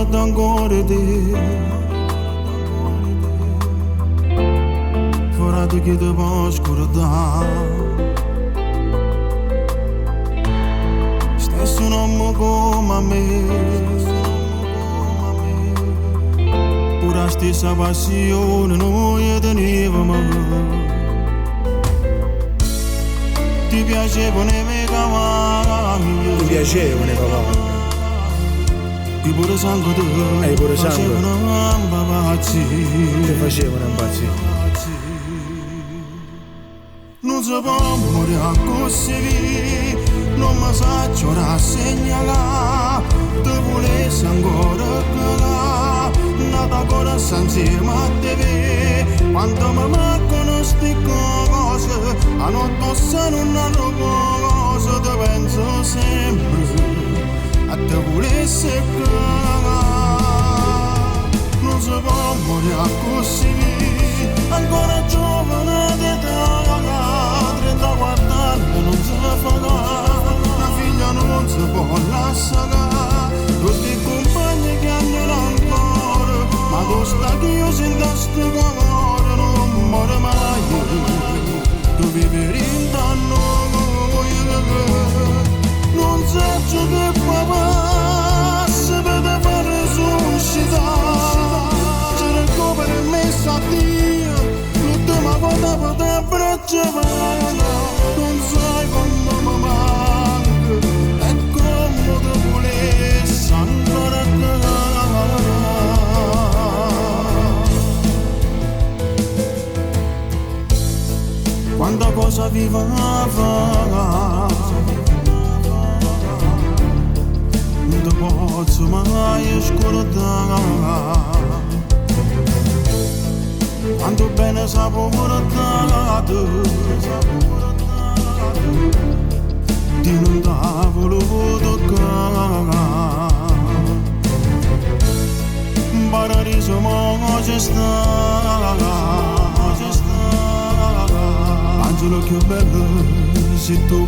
ancora d'ancora te. Fora di chi te può scordare. Stesso nome come me. Pure la stessa passione noi tenevamo. Ti piacevano i miei cavalli. Ti piacevano i cavalli. E pure sangue tu. E pure sangue. Facevano impazzire. Ti facevano impazzire. Non si può morire così. Non mi saccio rassegnare. Ti volessi ancora cagare. Nata ancora insieme a te. Quando mi mancano sti cose, a notte se non hanno cosa, ti penso sempre, a te volessi cagare. Non si può morire così, ancora giovane di età, 34 anni non si fa, una figlia non si può lasciare, tutti i compagni che hanno ancora, ma tu stai che io sento sto cuore, non muore mai, tu vivi in danno, non so che papà si vede fare resuscitare, ci recupera e messa a Dio, l'ultima volta per te abbraccia, non sai quando mi manca, e come ti volessi ancora cagare. Quanta cosa viva fa, non ti posso mai scordare. Quanto bene sapevo portato, ti non ti volevo toccare. Un paradiso mo c'è sta. Angelo che bello sei tu.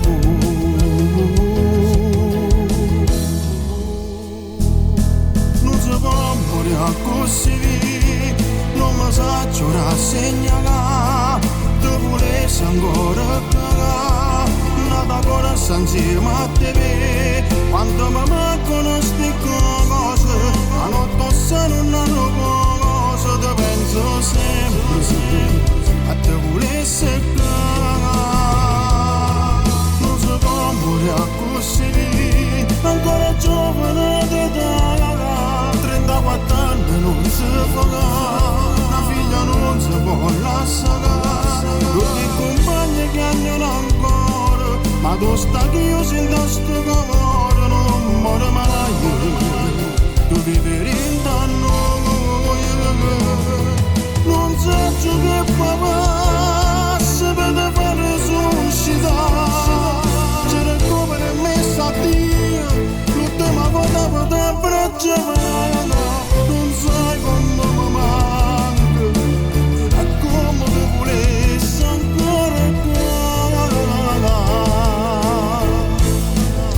Non si può morire così, non mi saccio rassegnare, ti volessi ancora cagare, nata ancora insieme a te, quando mi mancano sti cose, a notte se non hanno cosa, ti penso sempre, a te volessi cagare. Non si può morire così, ancora giovane di età, 34 anni non si fa, una figlia non si può lasciare, tutti i compagni che hanno ancora, ma tu stai che io sento sto cuore, non muore mai, tu vivi in danno. Non so che papà si vede fare resuscitare, ci recupera e messa a Dio, l'ultima volta per te abbraccia, non sai quando mi manca, e come ti volessi ancora cagare.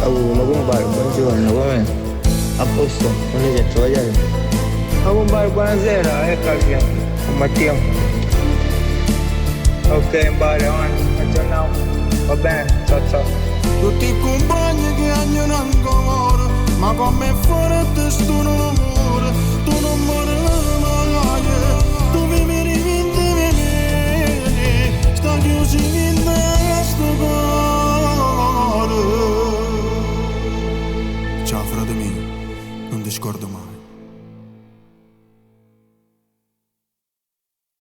Ma come vai? Buongiorno, com'è? A posto, non mi sento, vogliate? Ma compare, buonasera, ecco Matteo. Ok, in bar, avanti, aggiorniamo. Va bene, ciao. Tutti i compagni che hanno ancora, ma come fare testo